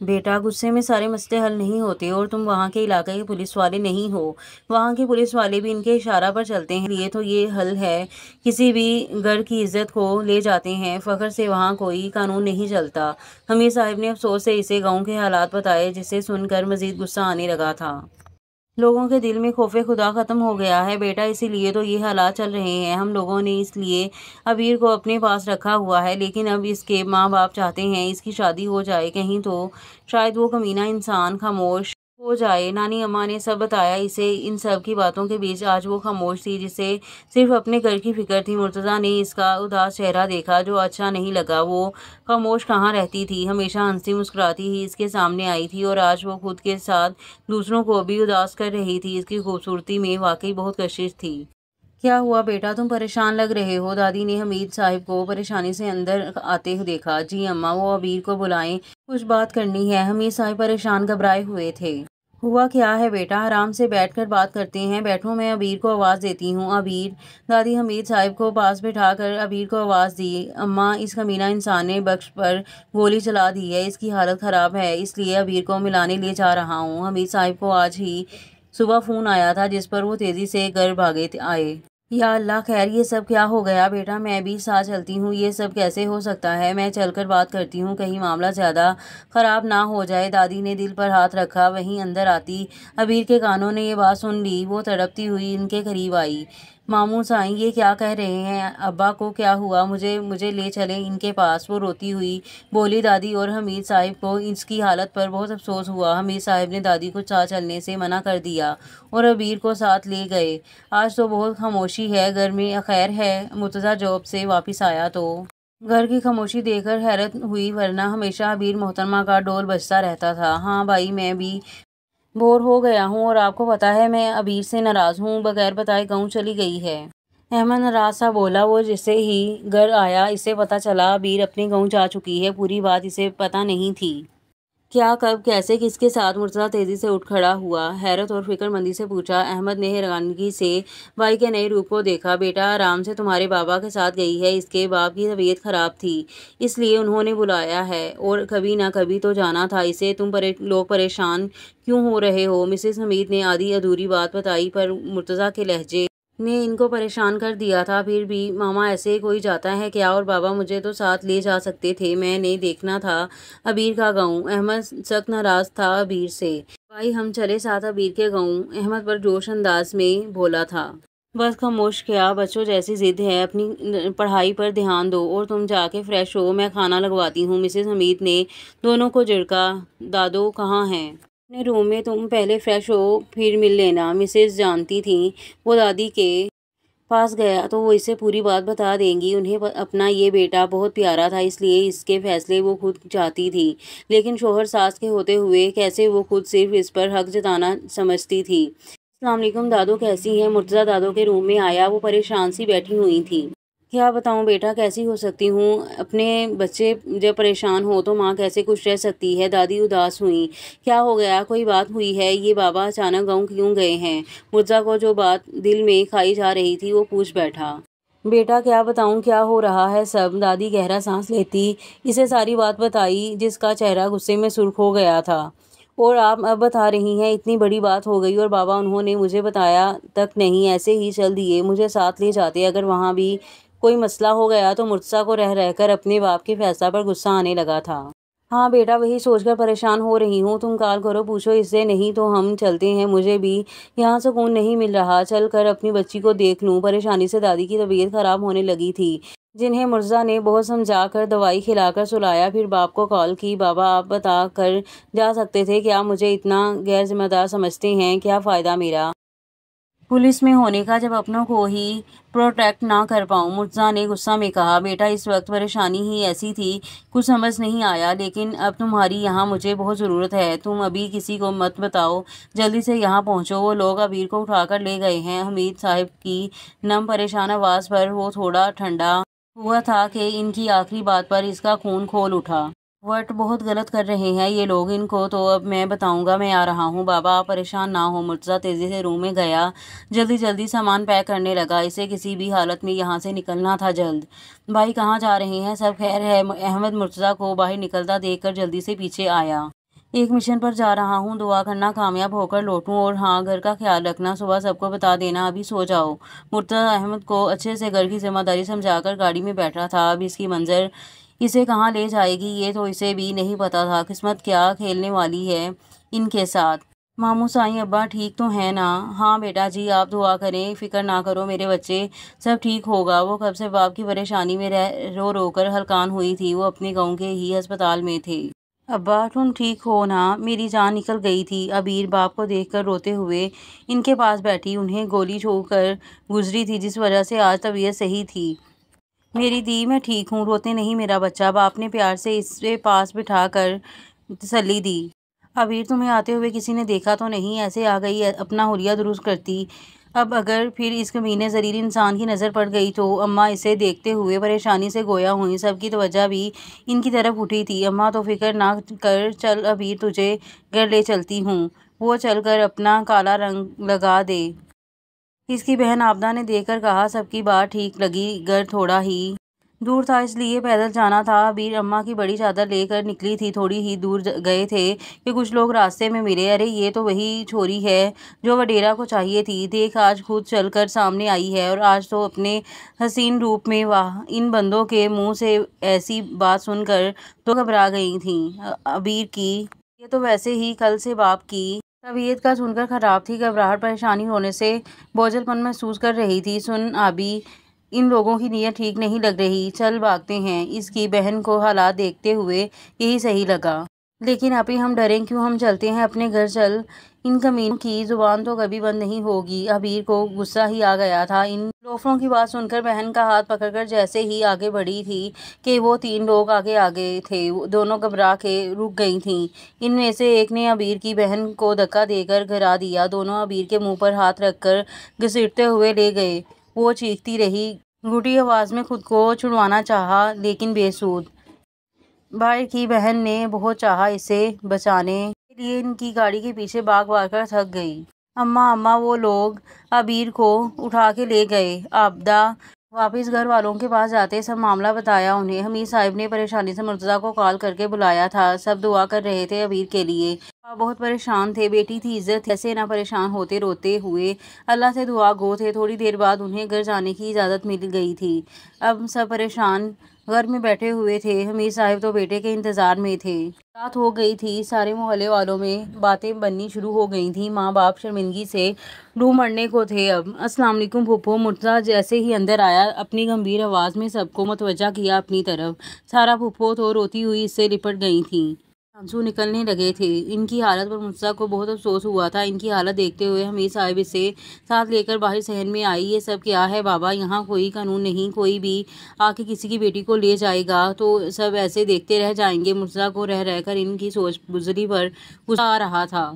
بیٹا غصے میں سارے مسئلے حل نہیں ہوتے، اور تم وہاں کے علاقے کے پولیس والے نہیں ہو۔ وہاں کے پولیس والے بھی ان کے اشارہ پر چلتے ہیں، یہ تو یہ حل ہے۔ کسی بھی گھر کی عزت کو لے جاتے ہیں، فخر سے وہاں کوئی قانون نہیں چلتا۔ حمید صاحب نے افسوس سے اسے گاؤں کے حالات بتائے، جسے سن کر مزید غصہ آنے لگا تھا۔ لوگوں کے دل میں خوف خدا ختم ہو گیا ہے بیٹا، اسی لیے تو یہ حالات چل رہے ہیں۔ ہم لوگوں نے اس لیے عبیر کو اپنے پاس رکھا ہوا ہے، لیکن اب اس کے ماں باپ چاہتے ہیں اس کی شادی ہو جائے، کہیں تو شاید وہ کمینہ انسان خاموش ہو جائے۔ نانی اماں نے سب بتایا اسے۔ ان سب کی باتوں کے بیچ آج وہ خاموش تھی، جسے صرف اپنے گھر کی فکر تھی۔ مرتضیٰ نے اس کا اداس چہرہ دیکھا جو اچھا نہیں لگا۔ وہ خاموش کہاں رہتی تھی، ہمیشہ ہنستی مسکراتی ہی اس کے سامنے آئی تھی، اور آج وہ خود کے ساتھ دوسروں کو بھی اداس کر رہی تھی۔ اس کی خوبصورتی میں واقعی بہت کشش تھی۔ کیا ہوا بیٹا، تم پریشان لگ رہے ہو؟ دادی نے حمید صاحب کو پریشانی سے اندر آتے دیکھا۔ جی اماں، وہ عبیر کو بلائیں، کچھ بات کرنی ہے۔ حمید صاحب پریشان گھبرائے ہوئے تھے۔ ہوا کیا ہے بیٹا؟ آرام سے بیٹھ کر بات کرتے ہیں، بیٹھو، میں عبیر کو آواز دیتی ہوں۔ عبیر! دادی حمید صاحب کو پاس بٹھا کر عبیر کو آواز دی۔ اماں، اس کمینہ انسان نے بخش پر گولی چلا دی ہے، اس کی حالت خراب ہے، اس لیے عبیر کو ملانے لے جا رہا ہوں۔ حمید صاحب کو آج ہی صبح فون آیا تھا، جس پر وہ تیزی سے گھر بھاگے آئے۔ یا اللہ خیر، یہ سب کیا ہو گیا بیٹا؟ میں بھی ساتھ چلتی ہوں۔ یہ سب کیسے ہو سکتا ہے؟ میں چل کر بات کرتی ہوں، کہیں معاملہ زیادہ خراب نہ ہو جائے۔ دادی نے دل پر ہاتھ رکھا، وہیں اندر آتی عبیر کے کانوں نے یہ بات سن لی۔ وہ تڑپتی ہوئی ان کے قریب آئی۔ ماموں سائیں، یہ کیا کہہ رہے ہیں؟ ابا کو کیا ہوا؟ مجھے لے چلیں ان کے پاس، وہ روتی ہوئی بولی۔ دادی اور حمید صاحب کو اس کی حالت پر بہت افسوس ہوا۔ حمید صاحب نے دادی کو ساتھ چلنے سے منع کر دیا اور عبیر کو ساتھ لے گئے۔ آج تو بہت خاموشی ہے گھر میں، خیر ہے؟ مرتضیٰ جاب سے واپس آیا تو گھر کی خاموشی دیکھ کر حیرت ہوئی، ورنہ ہمیشہ عبیر محترمہ کا ڈول بجتا رہتا تھا۔ ہاں بھائی، میں بھی بور ہو گیا ہوں، اور آپ کو پتہ ہے میں عبیر سے ناراض ہوں، بغیر بتائے گاؤں چلی گئی ہے۔ احمد ناراض سا بولا۔ وہ جیسے ہی گھر آیا اسے پتہ چلا عبیر اپنے گاؤں جا چکی ہے، پوری بات اسے پتہ نہیں تھی۔ کیا، کب، کیسے، کس کے ساتھ؟ مرتضیٰ تیزی سے اٹھ کھڑا ہوا، حیرت اور فکر مندی سے پوچھا۔ احمد نے حیرانگی سے بھائی کے نئے روپ کو دیکھا۔ بیٹا آرام سے، تمہارے بابا کے ساتھ گئی ہے، اس کے باپ کی طبیعت خراب تھی، اس لیے انہوں نے بلایا ہے، اور کبھی نہ کبھی تو جانا تھا اسے۔ تم لوگ پریشان کیوں ہو رہے ہو؟ مسز حمید نے آدھی ادھوری بات بتائی، پر مرتضیٰ کے لہجے نے ان کو پریشان کر دیا تھا۔ پھر بھی ماما، ایسے کوئی جاتا ہے کیا؟ اور بابا مجھے تو ساتھ لے جا سکتے تھے، میں نے دیکھنا تھا عبیر کا گاؤں۔ احمد سخت ناراض تھا عبیر سے۔ بھائی ہم چلے ساتھ عبیر کے گاؤں، احمد پر جوش انداز میں بولا تھا۔ بس خاموش، کیا بچوں جیسی ضد ہے؟ اپنی پڑھائی پر دھیان دو، اور تم جا کے فریش ہو، میں کھانا لگواتی ہوں۔ مسز حمید نے دونوں کو جھڑکا۔ دادو کہاں ہیں؟ اپنے روم میں، تم پہلے فریش ہو پھر مل لینا۔ مسز جانتی تھیں وہ دادی کے پاس گیا تو وہ اسے پوری بات بتا دیں گی۔ انہیں اپنا یہ بیٹا بہت پیارا تھا، اس لیے اس کے فیصلے وہ خود چاہتی تھی، لیکن شوہر ساس کے ہوتے ہوئے کیسے وہ خود صرف اس پر حق جتانا سمجھتی تھی۔ السلام علیکم دادو، کیسی ہیں؟ مرتضیٰ دادو کے روم میں آیا، وہ پریشان سی بیٹھی ہوئی تھی۔ کیا بتاؤں بیٹا، کیسی ہو سکتی ہوں؟ اپنے بچے جب پریشان ہو تو ماں کیسے خوش رہ سکتی ہے؟ دادی اداس ہوئی۔ کیا ہو گیا؟ کوئی بات ہوئی ہے؟ یہ بابا اچانک گاؤں کیوں گئے ہیں؟ مرتضیٰ کو جو بات دل میں کھائی جا رہی تھی وہ پوچھ بیٹھا۔ بیٹا کیا بتاؤں، کیا ہو رہا ہے سب؟ دادی گہرا سانس لیتی اسے ساری بات بتائی، جس کا چہرہ غصے میں سرخ ہو گیا تھا۔ اور آپ اب بتا رہی ہیں؟ اتنی بڑی بات ہو گئی، اور بابا انہوں نے مجھے بتایا تک نہیں، ایسے ہی چل دیے، مجھے ساتھ لے جاتے۔ اگر وہاں بھی کوئی مسئلہ ہو گیا تو مرتضیٰ کو رہ کر اپنے باپ کے فیصلہ پر غصہ آنے لگا تھا۔ ہاں بیٹا، وہی سوچ کر پریشان ہو رہی ہوں، تم کال کرو، پوچھو اس سے، نہیں تو ہم چلتے ہیں، مجھے بھی یہاں سکون نہیں مل رہا، چل کر اپنی بچی کو دیکھ لوں۔ پریشانی سے دادی کی طبیعت خراب ہونے لگی تھی، جنہیں مرتضیٰ نے بہت سمجھا کر دوائی کھلا کر سلایا۔ پھر باپ کو کال کی۔ بابا آپ بتا کر جا سکتے تھے، کیا مجھے اتنا غیر ذمہ دار سمجھتے ہیں؟ کیا فائدہ میرا پولیس میں ہونے کا جب اپنوں کو ہی پروٹیکٹ نہ کر پاؤں؟ مرتضیٰ نے غصہ میں کہا۔ بیٹا اس وقت پریشانی ہی ایسی تھی، کچھ سمجھ نہیں آیا، لیکن اب تمہاری یہاں مجھے بہت ضرورت ہے، تم ابھی کسی کو مت بتاؤ، جلدی سے یہاں پہنچو۔ وہ لوگ عبیر کو اٹھا کر لے گئے ہیں۔ حمید صاحب کی نم پریشان آواز پر وہ تھوڑا ٹھنڈا ہوا تھا کہ ان کی آخری بات پر اس کا خون کھول اٹھا۔ وٹ بہت غلط کر رہے ہیں یہ لوگ، ان کو تو اب میں بتاؤں گا، میں آ رہا ہوں۔ بابا آپ پریشان نہ ہو۔ مرتضیٰ تیزی سے روم میں گیا، جلدی سامان پیک کرنے لگا، اسے کسی بھی حالت میں یہاں سے نکلنا تھا جلد۔ بھائی کہاں جا رہے ہیں؟ سب خیر ہے؟ احمد مرتضیٰ کو باہر نکلتا دیکھ کر جلدی سے پیچھے آیا۔ ایک مشن پر جا رہا ہوں، دعا کرنا کامیاب ہو کر لوٹوں، اور ہاں گھر کا خیال رکھنا، صبح سب کو بتا دینا، ابھی سو جاؤ۔ مرتضی احمد کو اچھے سے گھر کی ذمہ داری سمجھا کر گاڑی میں بیٹھا تھا۔ اب اس کی منزل اسے کہاں لے جائے گی یہ تو اسے بھی نہیں پتا تھا۔ قسمت کیا کھیلنے والی ہے ان کے ساتھ۔ ماموں سائیں ابا ٹھیک تو ہیں نا؟ ہاں بیٹا جی، آپ دعا کریں، فکر نہ کرو میرے بچے، سب ٹھیک ہوگا۔ وہ کب سے باپ کی پریشانی میں رو رو کر ہلکان ہوئی تھی۔ وہ اپنے گاؤں کے ہی ہسپتال میں تھے۔ ابا تم ٹھیک ہو نا؟ میری جان نکل گئی تھی۔ عبیر باپ کو دیکھ کر روتے ہوئے ان کے پاس بیٹھی۔ انہیں گولی چھو کر گزری تھی جس وجہ سے آج طبیعت صحیح تھی۔ میری دی میں ٹھیک ہوں، روتے نہیں میرا بچہ، باپ نے پیار سے اسے پاس بٹھا کر تسلی دی۔ عبیر تمہیں آتے ہوئے کسی نے دیکھا تو نہیں؟ ایسے آ گئی اپنا حلیہ درست کرتی۔ اب اگر پھر اس کمینے ذلیل انسان کی نظر پڑ گئی تو؟ اماں اسے دیکھتے ہوئے پریشانی سے گویا ہوئیں۔ سب کی توجہ بھی ان کی طرف اٹھی تھی۔ اماں تو فکر نہ کر، چل عبیر تجھے گھر لے چلتی ہوں۔ وہ چل کر اپنا کالا رنگ لگا دے۔ اس کی بہن عابدہ نے دیکھ کر کہا سب کی بات ٹھیک لگی، گھر تھوڑا ہی دور تھا اس لیے پیدل جانا تھا۔ عبیر اماں کی بڑی چادر لے کر نکلی تھی۔ تھوڑی ہی دور گئے تھے کہ کچھ لوگ راستے میں ملے۔ ارے یہ تو وہی چھوری ہے جو وڈیرا کو چاہیے تھی، دیکھ آج خود چل کر سامنے آئی ہے، اور آج تو اپنے حسین روپ میں۔ واہ، ان بندوں کے منہ سے ایسی بات سن کر تو گھبرا گئی تھیں عبیر کی۔ یہ تو ویسے ہی کل سے باپ کی طبیعت کا سن کر خراب تھی، گھبراہٹ پریشانی ہونے سے بوجھل پن محسوس کر رہی تھی۔ سن آبی، ان لوگوں کی نیت ٹھیک نہیں لگ رہی، چل بھاگتے ہیں۔ اس کی بہن کو حالات دیکھتے ہوئے یہی صحیح لگا۔ لیکن اپی ہم ڈریں کیوں؟ ہم چلتے ہیں اپنے گھر، چل۔ ان کمینوں کی زبان تو کبھی بند نہیں ہوگی۔ عبیر کو غصہ ہی آ گیا تھا ان لوفروں کی بات سن کر۔ بہن کا ہاتھ پکڑ کر جیسے ہی آگے بڑھی تھی کہ وہ تین لوگ آگے تھے، دونوں گھبرا کے رک گئی تھیں۔ ان میں سے ایک نے عبیر کی بہن کو دھکا دے کر گرا دیا۔ دونوں عبیر کے منہ پر ہاتھ رکھ کر گھسیٹتے ہوئے لے گئے۔ وہ چیختی رہی، گھٹی آواز میں خود کو چھڑوانا چاہا لیکن بے سود۔ باہر کی بہن نے بہت چاہا اسے بچانے کے لیے، ان کی گاڑی کے پیچھے بھاگ کر تھک گئی۔ اماں وہ لوگ عبیر کو اٹھا کے لے گئے۔ عابدہ واپس گھر والوں کے پاس جاتے سب معاملہ بتایا انہیں۔ حمید صاحب نے پریشانی سے مرتضیٰ کو کال کر کے بلایا تھا۔ سب دعا کر رہے تھے عبیر کے لیے۔ آپ بہت پریشان تھے، بیٹی تھی عزت، کیسے نہ پریشان ہوتے، روتے ہوئے اللہ سے دعا گو تھے۔ تھوڑی دیر بعد انہیں گھر جانے کی اجازت مل گئی تھی۔ اب سب پریشان گھر میں بیٹھے ہوئے تھے۔ حمید صاحب تو بیٹے کے انتظار میں تھے۔ رات ہو گئی تھی، سارے محلے والوں میں باتیں بننی شروع ہو گئی تھیں۔ ماں باپ شرمندگی سے ڈوب مرنے کو تھے۔ اب السلام علیکم پھوپھو۔ مرتضیٰ جیسے ہی اندر آیا اپنی گمبھیر آواز میں سب کو متوجہ کیا اپنی طرف۔ سارا پھوپھو تو روتی ہوئی اس سے لپٹ گئی تھیں، آنسو نکلنے لگے تھے۔ ان کی حالت پر مرتضیٰ کو بہت افسوس ہوا تھا۔ ان کی حالت دیکھتے ہوئے حمید صاحب اسے ساتھ لے کر باہر صحن میں آئی۔ یہ سب کیا ہے بابا؟ یہاں کوئی قانون نہیں، کوئی بھی آ کے کسی کی بیٹی کو لے جائے گا تو سب ایسے دیکھتے رہ جائیں گے۔ مرتضیٰ کو رہ کر ان کی سوچ بزدلی پر غصہ آ رہا تھا۔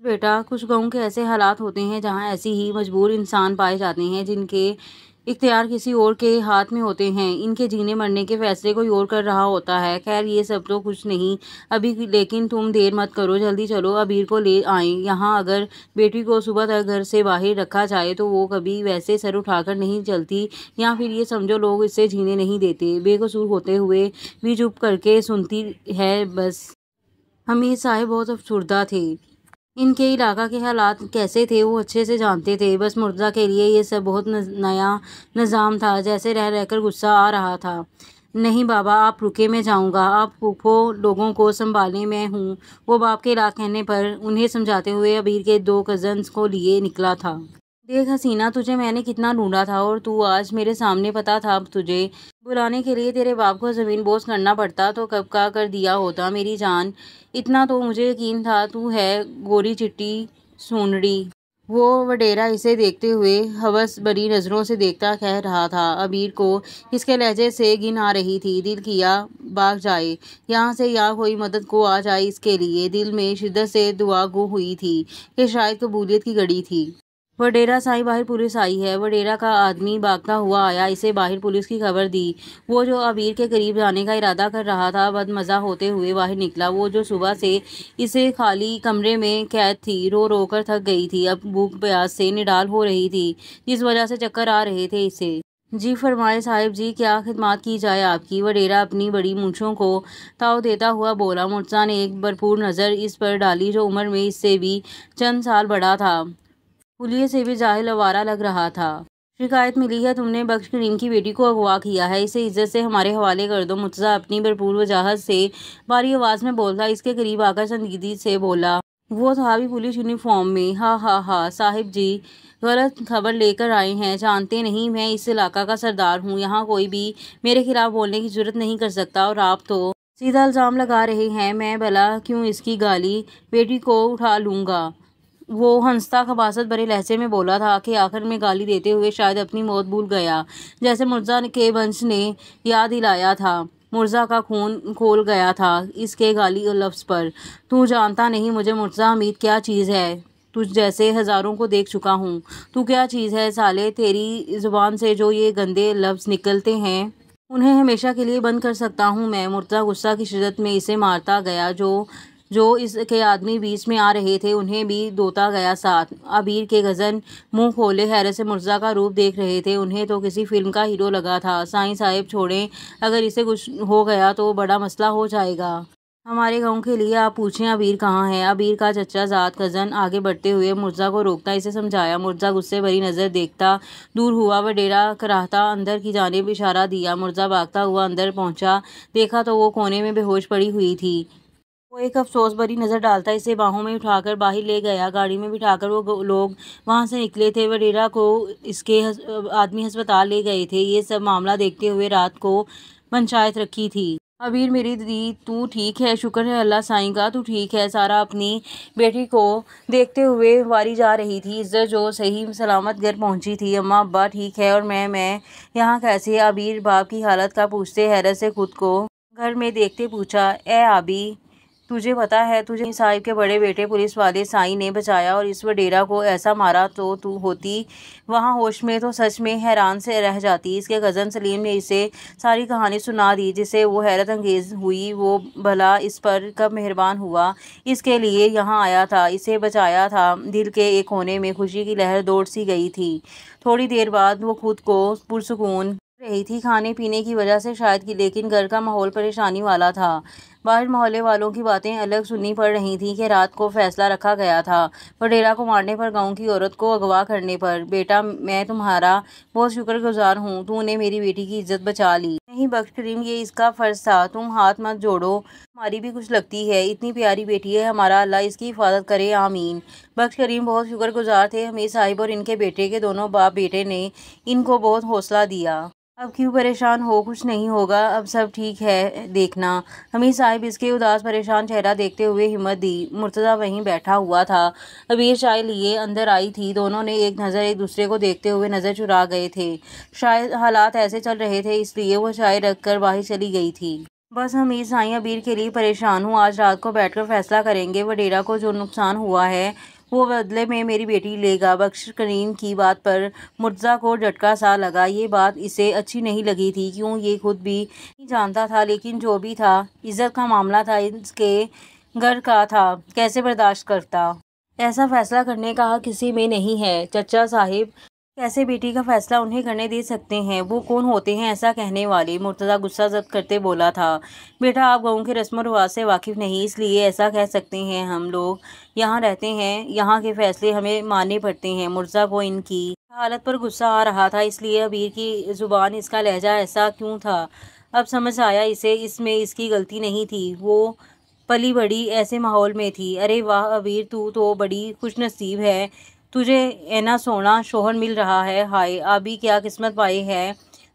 بیٹا کچھ گاؤں کے ایسے حالات ہوتے ہیں جہاں ایسی ہی مجبور انسان پائے جاتے ہیں جن کے اختیار کسی اور کے ہاتھ میں ہوتے ہیں۔ ان کے جینے مرنے کے فیصلے کوئی اور کر رہا ہوتا ہے۔ خیر یہ سب تو کچھ نہیں ابھی، لیکن تم دیر مت کرو، جلدی چلو عبیر کو لے آئیں۔ یہاں اگر بیٹی کو صبح تک گھر سے باہر رکھا جائے تو وہ کبھی ویسے سر اٹھا کر نہیں چلتی، یا پھر یہ سمجھو لوگ اسے جینے نہیں دیتے۔ بے قصور ہوتے ہوئے بھی چپ کر کے سنتی ہے بس۔ حمید صاحب بہت افسردہ تھے۔ ان کے علاقہ کے حالات کیسے تھے وہ اچھے سے جانتے تھے۔ بس مرتضیٰ کے لیے یہ سب بہت نیا نظام تھا، جیسے رہ کر غصہ آ رہا تھا۔ نہیں بابا آپ رکے، میں جاؤں گا، آپ پھوپھو لوگوں کو سنبھالیں، میں ہوں۔ وہ باپ کے لا کہنے پر انہیں سمجھاتے ہوئے عبیر کے دو کزنز کو لیے نکلا تھا۔ دیکھ حسینہ، تجھے میں نے کتنا ڈھونڈا تھا اور تو آج میرے سامنے، پتا تھا تجھے بلانے کے لیے تیرے باپ کو زمین بوس کرنا پڑتا تو کب کا کر دیا ہوتا میری جان۔ اتنا تو مجھے یقین تھا تو ہے گوری چٹی سونڑی۔ وہ وڈیرا اسے دیکھتے ہوئے ہوس بھری نظروں سے دیکھتا کہہ رہا تھا۔ عبیر کو اس کے لہجے سے گھن آ رہی تھی۔ دل کیا بھاگ جائے یہاں سے، یا کوئی مدد کو آ جائے اس کے لیے۔ دل میں شدت سے دعا گو ہوئی تھی کہ شاید قبولیت کی گھڑی تھی۔ وڈیرا سائیں باہر پولیس آئی ہے۔ وڈیرا کا آدمی بھاگتا ہوا آیا، اسے باہر پولیس کی خبر دی۔ وہ جو عبیر کے قریب جانے کا ارادہ کر رہا تھا بدمزہ ہوتے ہوئے باہر نکلا۔ وہ جو صبح سے اسے خالی کمرے میں قید تھی، رو کر تھک گئی تھی، اب بھوک پیاس سے نڈال ہو رہی تھی جس وجہ سے چکر آ رہے تھے اسے۔ جی فرمائے صاحب جی، کیا خدمات کی جائے آپ کی؟ وڈیرا اپنی بڑی مونچھوں کو تاؤ دیتا ہوا بولا۔ مرتضیٰ نے ایک بھرپور نظر اس پر ڈالی جو عمر میں اس سے بھی چند سال بڑا تھا، حلیے سے بھی جاہل آوارہ لگ رہا تھا۔ شکایت ملی ہے تم نے بخش کریم کی بیٹی کو اغوا کیا ہے، اسے عزت سے ہمارے حوالے کر دو۔ مرتضیٰ اپنی بھرپور وجاہت سے بھاری آواز میں بولتا، اس کے قریب آ کر سنجیدگی سے بولا، وہ تھا بھی پولیس یونیفارم میں۔ ہا ہا ہا صاحب جی غلط خبر لے کر آئے ہیں، جانتے نہیں میں اس علاقہ کا سردار ہوں، یہاں کوئی بھی میرے خلاف بولنے کی جرات نہیں کر سکتا، اور آپ تو سیدھا الزام لگا رہے ہیں، میں بھلا کیوں اس کی گالی بیٹی کو اٹھا لوں گا؟ وہ ہنستا خباثت بھرے لہجے میں بولا تھا کہ آخر میں گالی دیتے ہوئے شاید اپنی موت بھول گیا، جیسے مرزا کے بنش نے یاد دلایا تھا۔ مرزا کا خون کھول گیا تھا اس کے گالی لفظ پر۔ تو جانتا نہیں مجھے مرتضیٰ حمید کیا چیز ہے، تجھ جیسے ہزاروں کو دیکھ چکا ہوں، تو کیا چیز ہے سالے، تیری زبان سے جو یہ گندے لفظ نکلتے ہیں انہیں ہمیشہ کے لیے بند کر سکتا ہوں میں۔ مرتضیٰ غصہ کی شدت میں اسے مارتا گیا، جو اس کے آدمی بیچ میں آ رہے تھے انہیں بھی دھوتا گیا ساتھ۔ عبیر کے غضن منہ کھولے حیرت سے مرتضیٰ کا روپ دیکھ رہے تھے، انہیں تو کسی فلم کا ہیرو لگا تھا۔ سائیں صاحب چھوڑیں، اگر اسے کچھ ہو گیا تو بڑا مسئلہ ہو جائے گا ہمارے گاؤں کے لیے، آپ پوچھیں عبیر کہاں ہے؟ عبیر کا چچا زاد کزن آگے بڑھتے ہوئے مرتضیٰ کو روکتا، اسے سمجھایا۔ مرتضیٰ غصے بھری نظر دیکھتا دور ہوا، وڈیرا کراہتا اندر کی جانب اشارہ دیا۔ مرتضیٰ بھاگتا ہوا اندر پہنچا، دیکھا تو وہ کونے میں بے ہوش پڑی ہوئی تھی۔ وہ ایک افسوس بھری نظر ڈالتا اسے باہوں میں اٹھا کر باہر لے گیا، گاڑی میں بٹھا کر وہ لوگ وہاں سے نکلے تھے۔ وڈیرا کو اس کے آدمی ہسپتال لے گئے تھے، یہ سب معاملہ دیکھتے ہوئے رات کو پنچایت رکھی تھی۔ عبیر میری دی تو ٹھیک ہے؟ شکر ہے اللہ سائیں کا تو ٹھیک ہے۔ سارا اپنی بیٹی کو دیکھتے ہوئے واری جا رہی تھی۔ عزت جو صحیح سلامت گھر پہنچی تھی۔ اماں ابا ٹھیک ہے؟ اور میں یہاں کیسے؟ عبیر باپ کی حالت کا پوچھتے حیرت سے خود کو گھر میں دیکھتے پوچھا، اے آبی تجھے پتا ہے تجھے صاحب کے بڑے بیٹے پولیس والے سائیں نے بچایا، اور اس وڈیرا کو ایسا مارا تو ہوتی وہاں ہوش میں تو سچ میں حیران سے رہ جاتی۔ اس کے کزن سلیم نے اسے ساری کہانی سنا دی جس سے وہ حیرت انگیز ہوئی، وہ بھلا اس پر کب مہربان ہوا، اس کے لیے یہاں آیا تھا، اسے بچایا تھا۔ دل کے ایک کونے میں خوشی کی لہر دوڑ سی گئی تھی۔ تھوڑی دیر بعد وہ خود کو پرسکون رہی تھی، کھانے پینے کی وجہ سے شاید، لیکن گھر کا ماحول پریشانی والا تھا۔ باہر محلے والوں کی باتیں الگ سننی پڑ رہی تھیں کہ رات کو فیصلہ رکھا گیا تھا وڈیرا کو مارنے پر، گاؤں کی عورت کو اغوا کرنے پر۔ بیٹا میں تمہارا بہت شکر گزار ہوں، تو نے میری بیٹی کی عزت بچا لی۔ نہیں بخش کریم، یہ اس کا فرض تھا، تم ہاتھ مت جوڑو، ہماری بھی کچھ لگتی ہے، اتنی پیاری بیٹی ہے ہمارا، اللہ اس کی حفاظت کرے آمین۔ بخش کریم بہت شکر گزار تھے حمید صاحب اور ان کے بیٹے کے، دونوں باپ بیٹے نے ان کو بہت حوصلہ دیا۔ اب کیوں پریشان ہو، کچھ نہیں ہوگا، اب سب ٹھیک ہے دیکھنا۔ حمید صاحب اس کے اداس پریشان چہرہ دیکھتے ہوئے ہمت دی۔ مرتضیٰ وہیں بیٹھا ہوا تھا، عبیر چائے لیے اندر آئی تھی، دونوں نے ایک نظر ایک دوسرے کو دیکھتے ہوئے نظر چرا گئے تھے، شاید حالات ایسے چل رہے تھے اس لیے وہ چائے رکھ کر باہر چلی گئی تھی۔ بس حمید سائیں عبیر کے لیے پریشان ہوں، آج رات کو بیٹھ کر فیصلہ کریں گے، وڈیرا کو جو نقصان ہوا ہے وہ بدلے میں میری بیٹی لے گا۔ بخش کریم کی بات پر مرتضیٰ کو جھٹکا سا لگا، یہ بات اسے اچھی نہیں لگی تھی، کیوں یہ خود بھی نہیں جانتا تھا، لیکن جو بھی تھا عزت کا معاملہ تھا، اس کے گھر کا تھا، کیسے برداشت کرتا؟ ایسا فیصلہ کرنے کا حق کسی میں نہیں ہے۔ چچا صاحب کیسے بیٹی کا فیصلہ انہیں کرنے دے سکتے ہیں؟ وہ کون ہوتے ہیں ایسا کہنے والے؟ مرتضیٰ غصہ ضبط کرتے بولا تھا، بیٹا آپ گاؤں کے رسم و رواج سے واقف نہیں، اس لیے ایسا کہہ سکتے ہیں، ہم لوگ یہاں رہتے ہیں، یہاں کے فیصلے ہمیں ماننے پڑتے ہیں۔ مرتضیٰ کو ان کی حالت پر غصہ آ رہا تھا، اس لیے عبیر کی زبان، اس کا لہجہ ایسا کیوں تھا؟ اب سمجھ آیا اسے، اس میں اس کی غلطی نہیں تھی، وہ پلی بڑی ایسے ماحول میں تھی۔ ارے واہ عبیر تو بڑی خوش نصیب ہے، تجھے اینا سونا شوہر مل رہا ہے، ہائے آبی کیا قسمت پائی ہے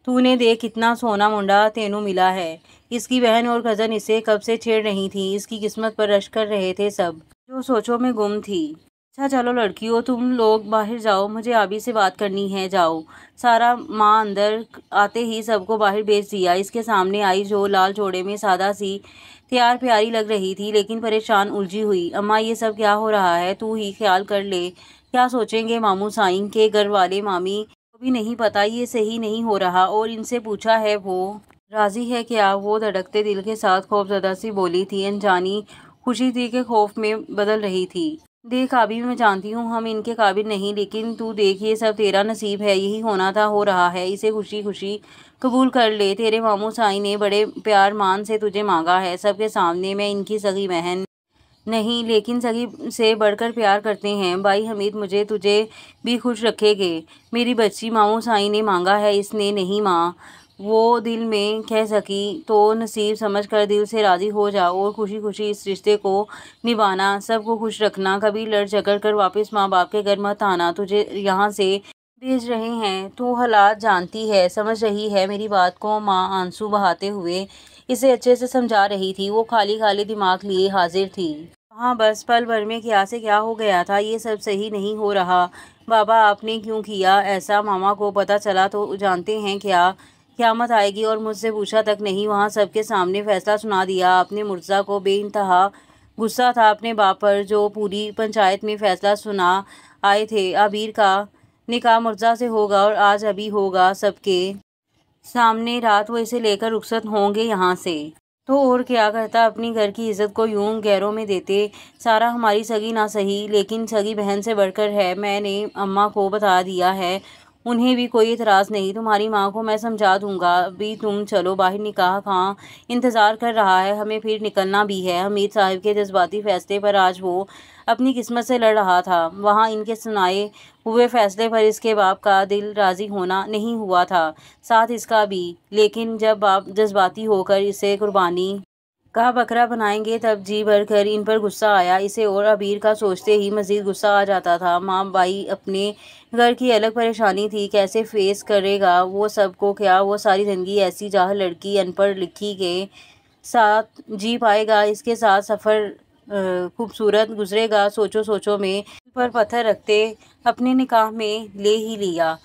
تو نے، دیکھ کتنا سونا منڈا تینوں ملا ہے۔ اس کی بہن اور کزن اسے کب سے چھیڑ رہی تھیں، اس کی قسمت پر رشک کر رہے تھے سب، جو سوچوں میں گم تھی۔ اچھا چلو لڑکیوں تم لوگ باہر جاؤ، مجھے آبی سے بات کرنی ہے، جاؤ۔ سارا ماں اندر آتے ہی سب کو باہر بھیج دیا، اس کے سامنے آئی جو لال جوڑے میں سادہ سی تیار پیاری لگ رہی تھی لیکن پریشان الجھی ہوئی۔ اماں یہ سب کیا ہو رہا ہے، تو ہی خیال کر لے، کیا سوچیں گے ماموں سائیں کے گھر والے، مامی کو بھی نہیں پتا، یہ صحیح نہیں ہو رہا، اور ان سے پوچھا ہے وہ راضی ہے کیا؟ وہ دھڑکتے دل کے ساتھ خوفزدہ سی بولی تھی، انجانی خوشی تھی کہ خوف میں بدل رہی تھی۔ دیکھ ابھی میں جانتی ہوں ہم ان کے قابل نہیں، لیکن تو دیکھ یہ سب تیرا نصیب ہے، یہی ہونا تھا ہو رہا ہے، اسے خوشی خوشی قبول کر لے۔ تیرے ماموں سائی نے بڑے پیار مان سے تجھے مانگا ہے، سب کے سامنے، میں ان کی سگی بہن نہیں لیکن سگی سے بڑھ کر پیار کرتے ہیں۔ بھائی حمید مجھے تجھے بھی خوش رکھے گے میری بچی، ماموں سائی نے مانگا ہے، اس نے نہیں ماں وہ دل میں کہہ سکی تو نصیب سمجھ کر دل سے راضی ہو جا اور خوشی خوشی اس رشتے کو نبھانا، سب کو خوش رکھنا، کبھی لڑ جھگڑ کر واپس ماں باپ کے گھر مت آنا۔ تجھے یہاں سے بھیج رہے ہیں، تو حالات جانتی ہے، سمجھ رہی ہے میری بات کو؟ ماں آنسو بہاتے ہوئے اسے اچھے سے سمجھا رہی تھی، وہ خالی خالی دماغ لیے حاضر تھی۔ ہاں بس پل بھر میں کیا سے کیا ہو گیا تھا، یہ سب صحیح نہیں ہو رہا۔ بابا آپ نے کیوں کیا ایسا؟ ماما کو پتہ چلا تو جانتے ہیں کیا قیامت آئے گی، اور مجھ سے پوچھا تک نہیں، وہاں سب کے سامنے فیصلہ سنا دیا آپ نے۔ مرتضیٰ کو بے انتہا غصہ تھا اپنے باپ پر، جو پوری پنچایت میں فیصلہ سنا آئے تھے۔ عبیر کا نکاح مرتضیٰ سے ہوگا اور آج ابھی ہوگا سب کے سامنے، رات وہ اسے لے کر رخصت ہوں گے یہاں سے۔ تو اور کیا کرتا، اپنی گھر کی عزت کو یوں گہروں میں دیتے۔ سارا ہماری سگی نہ سہی لیکن سگی بہن سے بڑھ کر ہے، میں نے اماں کو بتا دیا ہے، انہیں بھی کوئی اعتراض نہیں۔ تمہاری ماں کو میں سمجھا دوں گا، ابھی تم چلو باہر، نکاح خواہ انتظار کر رہا ہے، ہمیں پھر نکلنا بھی ہے۔ حمید صاحب کے جذباتی فیصلے پر آج وہ اپنی قسمت سے لڑ رہا تھا، وہاں ان کے سنائے ہوئے فیصلے پر اس کے باپ کا دل راضی ہونا نہیں ہوا تھا، ساتھ اس کا بھی۔ لیکن جب باپ جذباتی ہو کر اسے قربانی کا بکرا بنائیں گے تب جی بھر کر ان پر غصہ آیا اسے، اور عبیر کا سوچتے ہی مزید غصہ آ جاتا تھا۔ ماں بائی اپنے گھر کی الگ پریشانی تھی، کیسے فیس کرے گا وہ سب کو؟ کیا وہ ساری زندگی ایسی جاہل لڑکی ان پڑھ لکھی کے ساتھ جی پائے گا؟ اس کے ساتھ سفر خوبصورت گزرے گا؟ سوچو سوچو میں دل پر پتھر رکھتے اپنے نکاح میں لے ہی لیا۔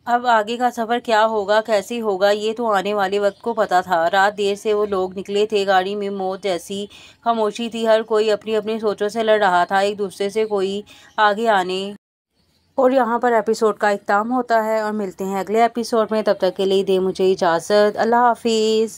اب آگے کا سفر کیا ہوگا، کیسے ہوگا، یہ تو آنے والے وقت کو پتہ تھا۔ رات دیر سے وہ لوگ نکلے تھے، گاڑی میں موت جیسی خاموشی تھی، ہر کوئی اپنی اپنی سوچوں سے لڑ رہا تھا، ایک دوسرے سے کوئی آگے آنے۔ اور یہاں پر ایپیسوڈ کا اختتام ہوتا ہے، اور ملتے ہیں اگلے ایپیسوڈ میں، تب تک کے لیے دے مجھے اجازت، اللہ حافظ۔